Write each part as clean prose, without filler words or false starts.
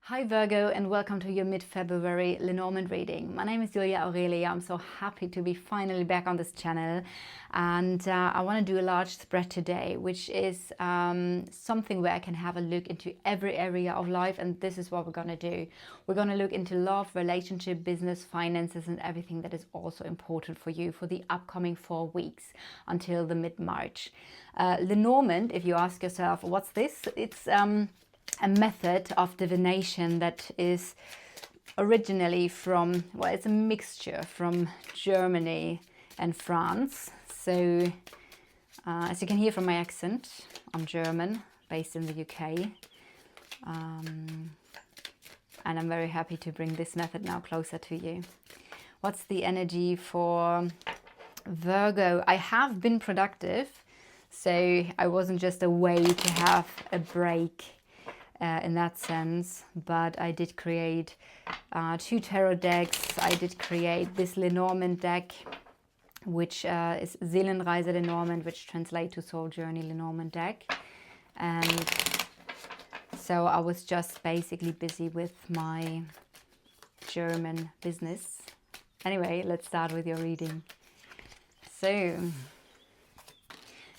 Hi Virgo, and welcome to your mid-February Lenormand reading. My name is Julia Aurelia. I'm so happy to be finally back on this channel, and I want to do a large spread today, which is something where I can have a look into every area of life, and this is what we're going to do. We're going to look into love, relationship, business, finances, and everything that is also important for you for the upcoming 4 weeks until the mid-March. Lenormand, if you ask yourself, what's this? It's a method of divination that is originally from, well, it's a mixture from Germany and France. So as you can hear from my accent, I'm German, based in the UK. And I'm very happy to bring this method now closer to you. What's the energy for Virgo? I have been productive, so I wasn't just away to have a break in that sense, but I did create 2 tarot decks. I did create this Lenormand deck, which is Seelenreise Lenormand, which translates to Soul Journey Lenormand deck. And so I was just basically busy with my German business. Anyway, let's start with your reading. So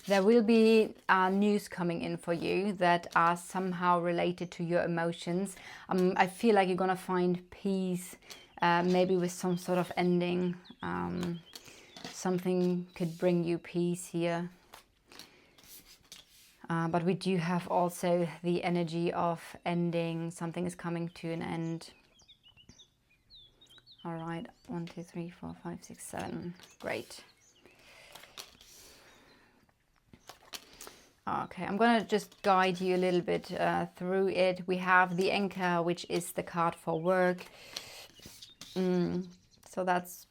there will be news coming in for you that are somehow related to your emotions. I feel like you're going to find peace, maybe with some sort of ending. Something could bring you peace here. But we do have also the energy of ending. Something is coming to an end. All right, 1, 2, 3, 4, 5, 6, 7. Great. Okay, I'm going to just guide you a little bit through it. We have the anchor, which is the card for work. So that's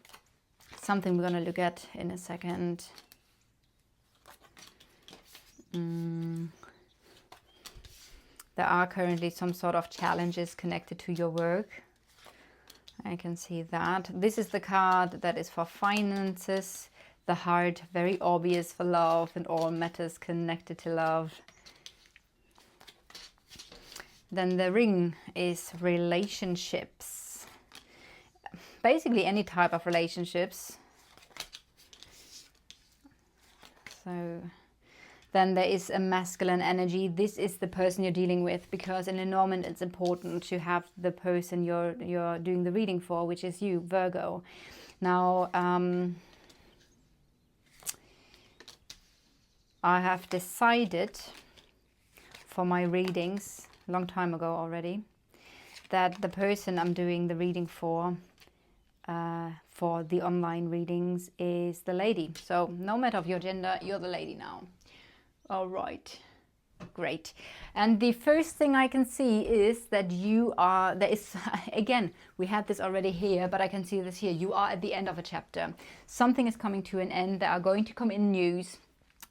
something we're going to look at in a second. There are currently some sort of challenges connected to your work. I can see that. This is the card that is for finances. The heart, very obvious for love and all matters connected to love. Then the ring is relationships. Basically any type of relationships. So then there is a masculine energy. This is the person you're dealing with, because in Lenormand it's important to have the person you're doing the reading for, which is you, Virgo. Now, I have decided for my readings, a long time ago already, that the person I'm doing the reading for the online readings is the lady. So no matter of your gender, you're the lady now. All right, great. And the first thing I can see is that you are, there is, again, we had this already here, but I can see this here. You are at the end of a chapter. Something is coming to an end. There are going to come in news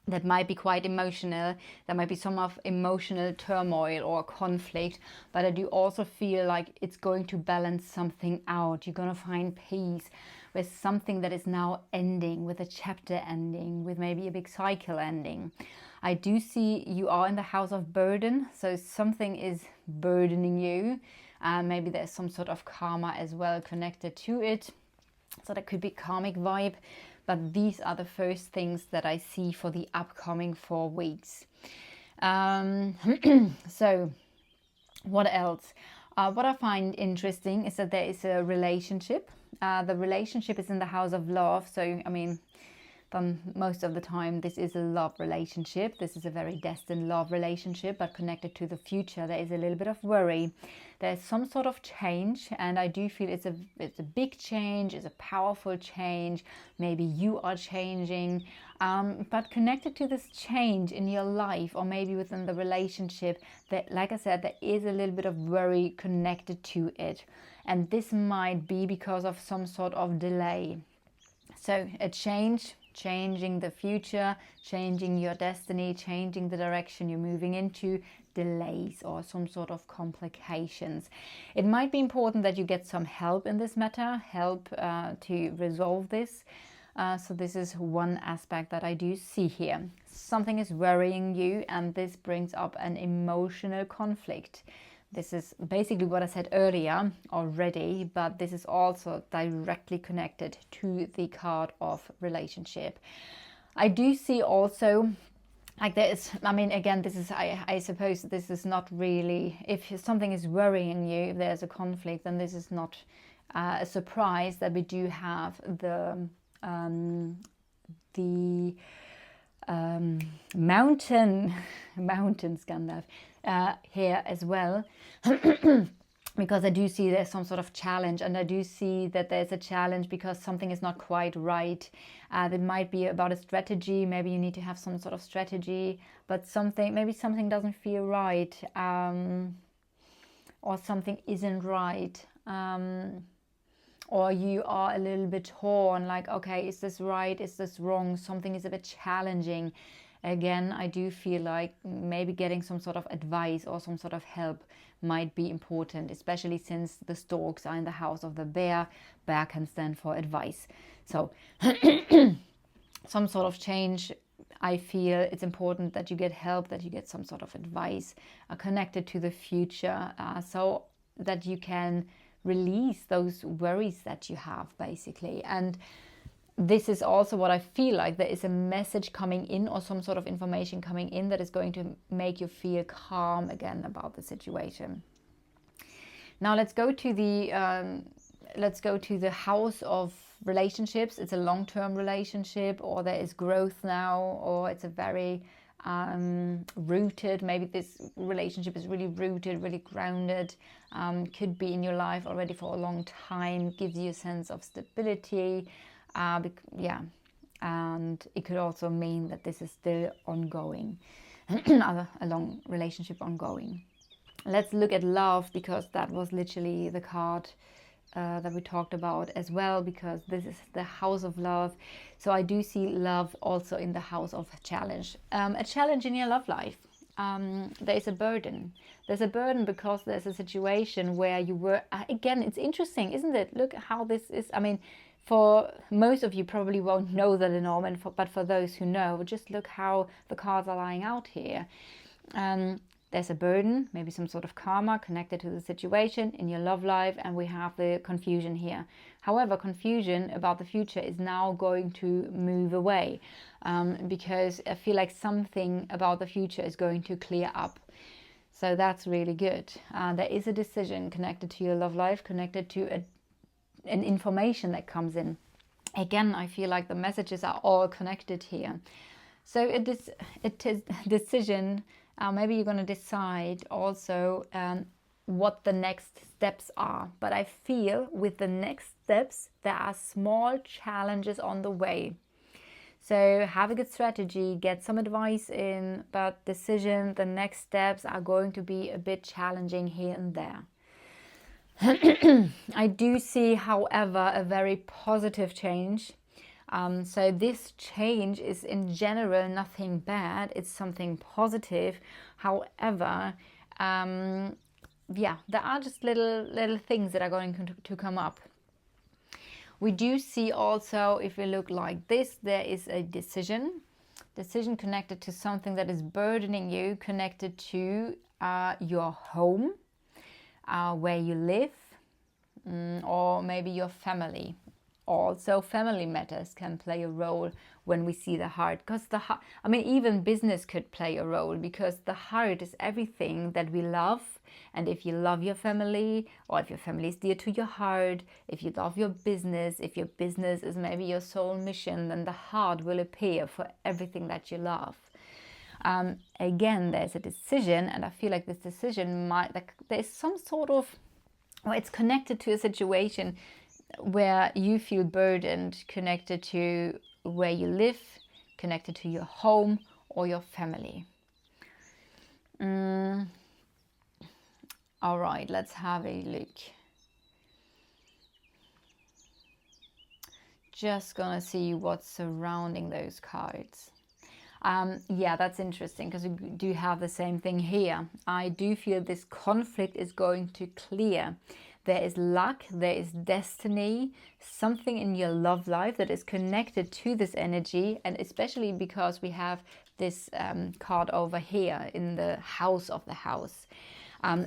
that might be quite emotional. There might be some of emotional turmoil or conflict, but I do also feel like it's going to balance something out. You're going to find peace with something that is now ending, with a chapter ending, with maybe a big cycle ending. I do see you are in the house of burden, so something is burdening you. Maybe there's some sort of karma as well connected to it. So that could be karmic vibe. But these are the first things that I see for the upcoming 4 weeks. So what else? What I find interesting is that there is a relationship. The relationship is in the house of love. So, I mean, most of the time this is a love relationship. This is a very destined love relationship, but connected to the future. There is a little bit of worry. There's some sort of change, and I do feel it's a big change, it's a powerful change. Maybe you are changing, but connected to this change in your life, or maybe within the relationship, that, like I said, there is a little bit of worry connected to it, and this might be because of some sort of delay. So a change, changing the future, changing your destiny, changing the direction you're moving into, delays or some sort of complications. It might be important that you get some help in this matter, help to resolve this. So this is one aspect that I do see here. Something is worrying you, and this brings up an emotional conflict. This is basically what I said earlier already, but this is also directly connected to the card of relationship. I do see also, like there is, I mean, again, this is, I suppose this is not really, if something is worrying you, if there's a conflict, then this is not a surprise that we do have the mountain Scandinav here as well. Because I do see there's some sort of challenge, and I do see that there's a challenge because something is not quite right. It might be about a strategy. Maybe you need to have some sort of strategy, but maybe something doesn't feel right, or something isn't right, or you are a little bit torn, like, okay, is this right? Is this wrong? Something is a bit challenging. Again, I do feel like maybe getting some sort of advice or some sort of help might be important, especially since the storks are in the house of the bear. Bear can stand for advice. So some sort of change, I feel it's important that you get help, that you get some sort of advice connected to the future, so that you can release those worries that you have, basically. And this is also what I feel like there is a message coming in, or some sort of information coming in, that is going to make you feel calm again about the situation. Now let's go to the house of relationships. It's a long-term relationship, or there is growth now, or it's a very rooted, maybe this relationship is really rooted, really grounded, could be in your life already for a long time, gives you a sense of stability. And it could also mean that this is still ongoing, a long relationship ongoing. Let's look at love, because that was literally the card that we talked about as well, because this is the house of love. So I do see love also in the house of challenge. A challenge in your love life. There is a burden. There's a burden because there's a situation where you were, again, it's interesting, isn't it? Look how this is, I mean, for most of you probably won't know the Lenormand, but for those who know, just look how the cards are lying out here. There's a burden, maybe some sort of karma connected to the situation in your love life, and we have the confusion here. However, confusion about the future is now going to move away, because I feel like something about the future is going to clear up. So that's really good. There is a decision connected to your love life, connected to an information that comes in. Again, I feel like the messages are all connected here. So it is a decision. Maybe you're going to decide also what the next steps are. But I feel with the next steps, there are small challenges on the way. So have a good strategy, get some advice in, but the next steps are going to be a bit challenging here and there. I do see, however, a very positive change. So this change is in general nothing bad. It's something positive. However, there are just little things that are going to come up. We do see also, if we look like this, there is a decision connected to something that is burdening you, connected to your home, where you live, or maybe your family. Also, family matters can play a role when we see the heart, because the heart, I mean, even business could play a role, because the heart is everything that we love. And if you love your family, or if your family is dear to your heart, if you love your business, if your business is maybe your soul mission, then the heart will appear for everything that you love. Again, there's a decision, and I feel like this decision there's some sort of, or it's connected to a situation where you feel burdened, connected to where you live, connected to your home or your family. All right, let's have a look. Just gonna see what's surrounding those cards. That's interesting, because we do have the same thing here. I do feel this conflict is going to clear. There is luck, there is destiny, something in your love life that is connected to this energy, and especially because we have this card over here in the house of the house.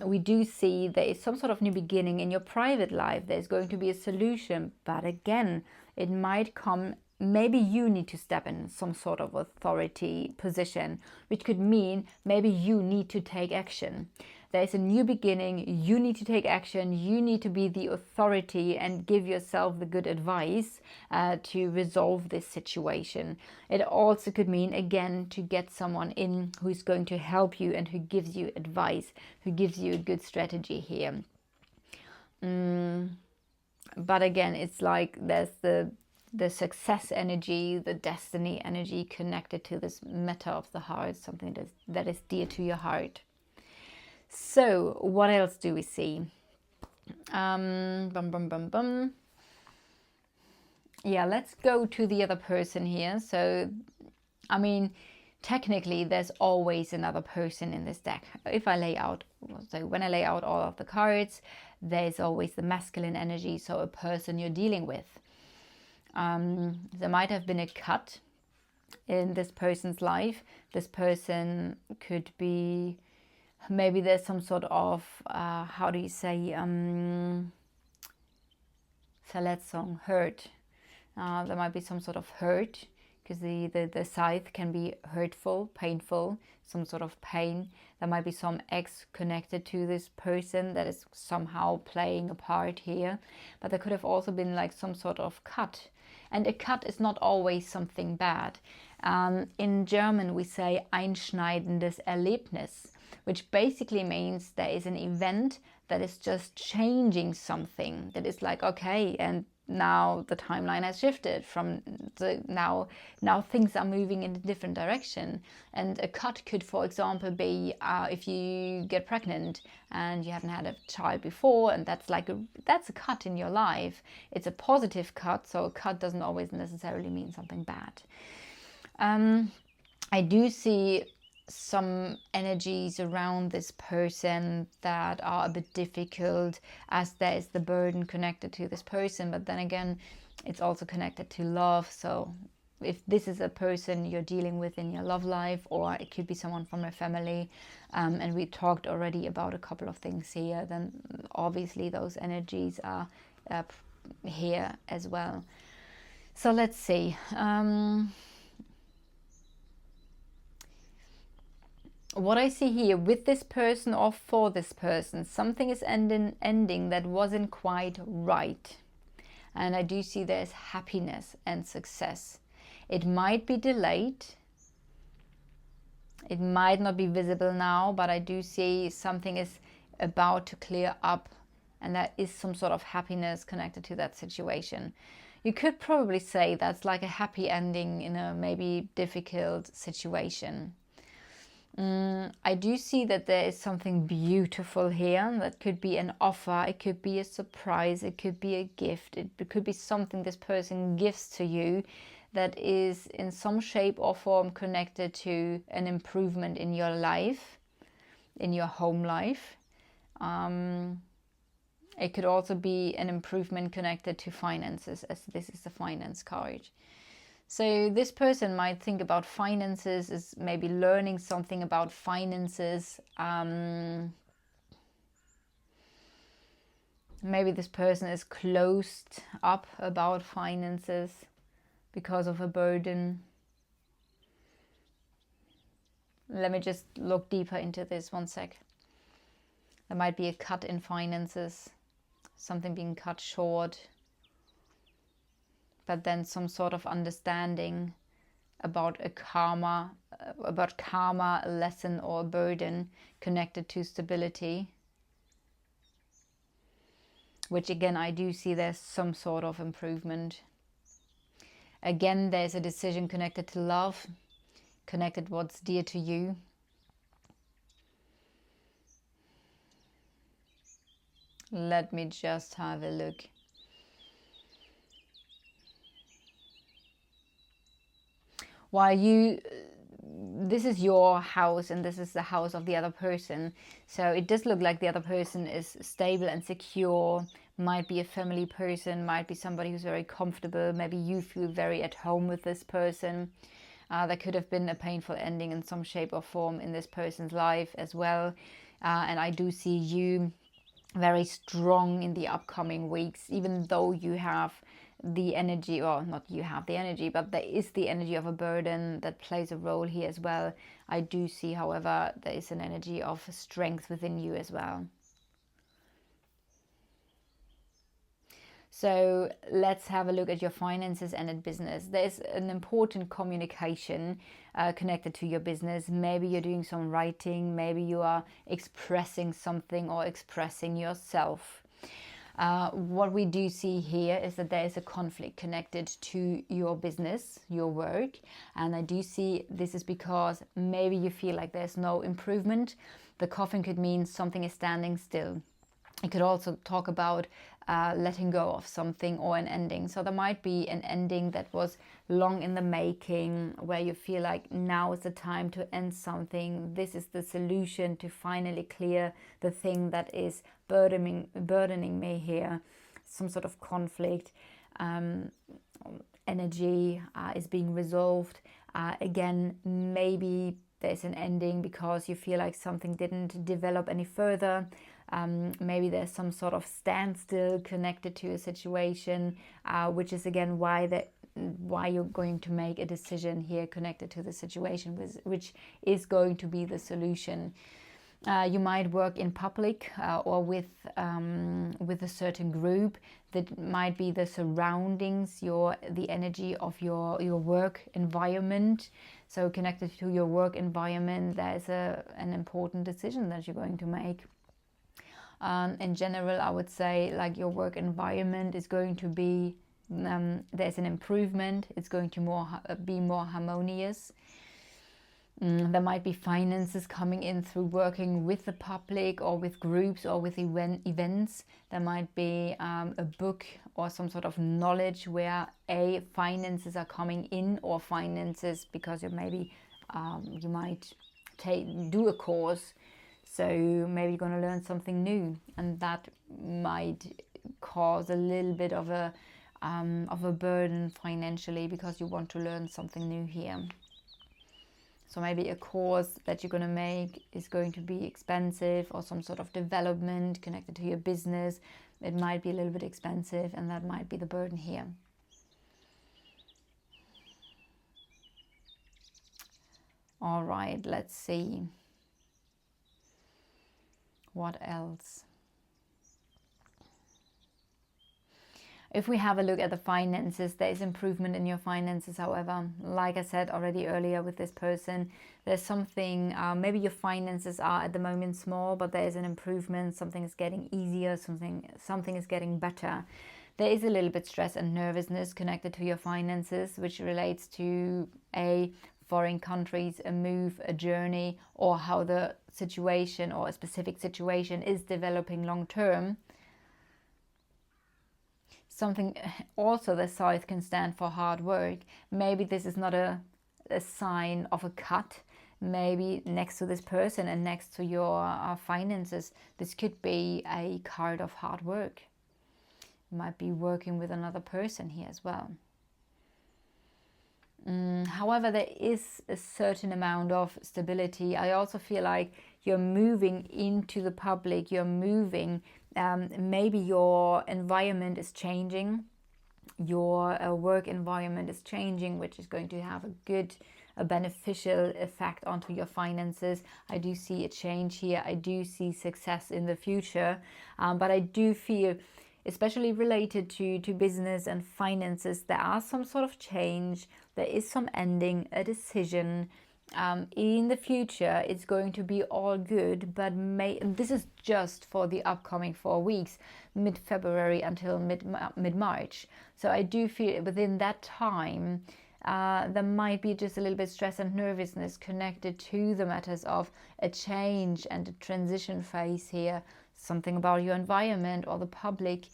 We do see there is some sort of new beginning in your private life. There's going to be a solution, but again, it might come, maybe you need to step in some sort of authority position, which could mean maybe you need to take action. There's a new beginning, you need to take action, you need to be the authority and give yourself the good advice to resolve this situation. It also could mean, again, to get someone in who's going to help you and who gives you advice, who gives you a good strategy here. But again, it's like there's the success energy, the destiny energy connected to this matter of the heart, something that is dear to your heart. So what else do we see? Yeah, let's go to the other person here. So, I mean, technically there's always another person in this deck. If I lay out, so when I lay out all of the cards, there's always the masculine energy, so a person you're dealing with. There might have been a cut in this person's life. This person could be, maybe there's some sort of, how do you say, Verletzung, hurt. There might be some sort of hurt, because the scythe can be hurtful, painful, some sort of pain. There might be some ex connected to this person that is somehow playing a part here. But there could have also been like some sort of cut. And a cut is not always something bad. In German we say einschneidendes Erlebnis, which basically means there is an event that is just changing something, that is like, okay, and now the timeline has shifted from now things are moving in a different direction. And a cut could, for example, be if you get pregnant and you haven't had a child before, and that's a cut in your life. It's a positive cut, so a cut doesn't always necessarily mean something bad. I do see some energies around this person that are a bit difficult, as there is the burden connected to this person, but then again it's also connected to love. So if this is a person you're dealing with in your love life, or it could be someone from your family, and we talked already about a couple of things here, then obviously those energies are here as well. So let's see. What I see here with this person or for this person, something is ending that wasn't quite right. And I do see there's happiness and success. It might be delayed. It might not be visible now, but I do see something is about to clear up, and there is some sort of happiness connected to that situation. You could probably say that's like a happy ending in a maybe difficult situation. I do see that there is something beautiful here. That could be an offer, it could be a surprise, it could be a gift, it could be something this person gives to you that is in some shape or form connected to an improvement in your life, in your home life. It could also be an improvement connected to finances, as this is the finance card. So this person might think about finances as maybe learning something about finances. Maybe this person is closed up about finances because of a burden. Let me just look deeper into this, one sec. There might be a cut in finances, something being cut short. But then some sort of understanding about a karma lesson or burden connected to stability. Which again, I do see there's some sort of improvement. Again, there's a decision connected to love, connected what's dear to you. Let me just have a look. This is your house and this is the house of the other person. So it does look like the other person is stable and secure. Might be a family person, might be somebody who's very comfortable. Maybe you feel very at home with this person. There could have been a painful ending in some shape or form in this person's life as well. And I do see you very strong in the upcoming weeks, even though you have the energy, or not you have the energy, but there is the energy of a burden that plays a role here as well. I do see, however, there is an energy of strength within you as well. So let's have a look at your finances and at business. There's an important communication connected to your business. Maybe you're doing some writing, maybe you are expressing something or expressing yourself. What we do see here is that there is a conflict connected to your business, your work. And I do see this is because maybe you feel like there's no improvement. The coffin could mean something is standing still. It could also talk about letting go of something or an ending. So there might be an ending that was long in the making, where you feel like now is the time to end something. This is the solution to finally clear the thing that is burdening me here. Some sort of conflict, energy is being resolved. Again, maybe there's an ending because you feel like something didn't develop any further. Maybe there's some sort of standstill connected to a situation, which is again why you're going to make a decision here connected to the situation, which is going to be the solution. You might work in public or with a certain group. That might be the surroundings, the energy of your work environment. So connected to your work environment, there's an important decision that you're going to make. In general, I would say like your work environment is going to be, there's an improvement. It's going to be more harmonious. There might be finances coming in through working with the public or with groups or with events. There might be a book or some sort of knowledge where finances are coming in, or finances because you might do a course. So maybe you're going to learn something new, and that might cause a little bit of a burden financially because you want to learn something new here. So maybe a course that you're going to make is going to be expensive, or some sort of development connected to your business. It might be a little bit expensive, and that might be the burden here. All right, let's see. What else? If we have a look at the finances, there is improvement in your finances. However, like I said already earlier with this person, there's something, maybe your finances are at the moment small, but there is an improvement. Something is getting easier, something is getting better. There is a little bit stress and nervousness connected to your finances, which relates to foreign countries, a move, a journey, or how the situation or a specific situation is developing long term. Something also, the South can stand for hard work. Maybe this is not a sign of a cut. Maybe next to this person and next to your finances, this could be a card of hard work. You might be working with another person here as well. However, there is a certain amount of stability. I also feel like you're moving into the public, you're moving, maybe your environment is changing, your work environment is changing, which is going to have a beneficial effect onto your finances. I do see a change here. I do see success in the future, but I do feel, especially related to business and finances, there are some sort of change. There is some ending, a decision. In the future, it's going to be all good, but this is just for the upcoming 4 weeks, mid-February until mid-March. So I do feel within that time, there might be just a little bit stress and nervousness connected to the matters of a change and a transition phase here. Something about your environment or the public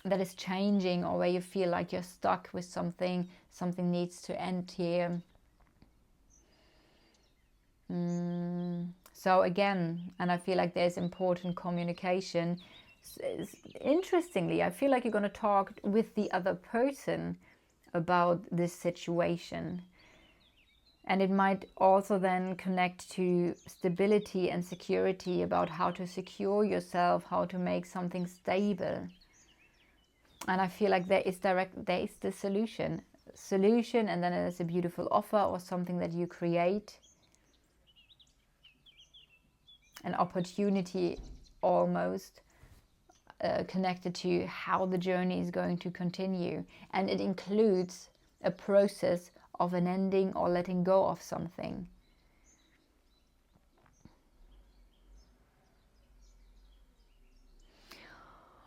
that is changing, or where you feel like you're stuck with something needs to end here. So again, and I feel like there's important communication. Interestingly, I feel like you're going to talk with the other person about this situation. And it might also then connect to stability and security, about how to secure yourself, how to make something stable. And I feel like there is the solution, and then there's a beautiful offer or something that you create, an opportunity almost, connected to how the journey is going to continue. And it includes a process of an ending or letting go of something.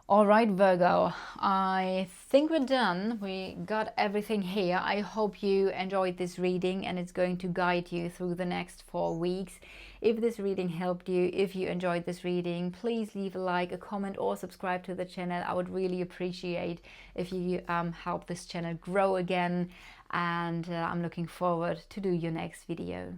All right, Virgo, I think we're done. We got everything here. I hope you enjoyed this reading, and it's going to guide you through the next 4 weeks. If this reading helped you, if you enjoyed this reading, please leave a like, a comment, or subscribe to the channel. I would really appreciate if you help this channel grow again. And I'm looking forward to do your next video.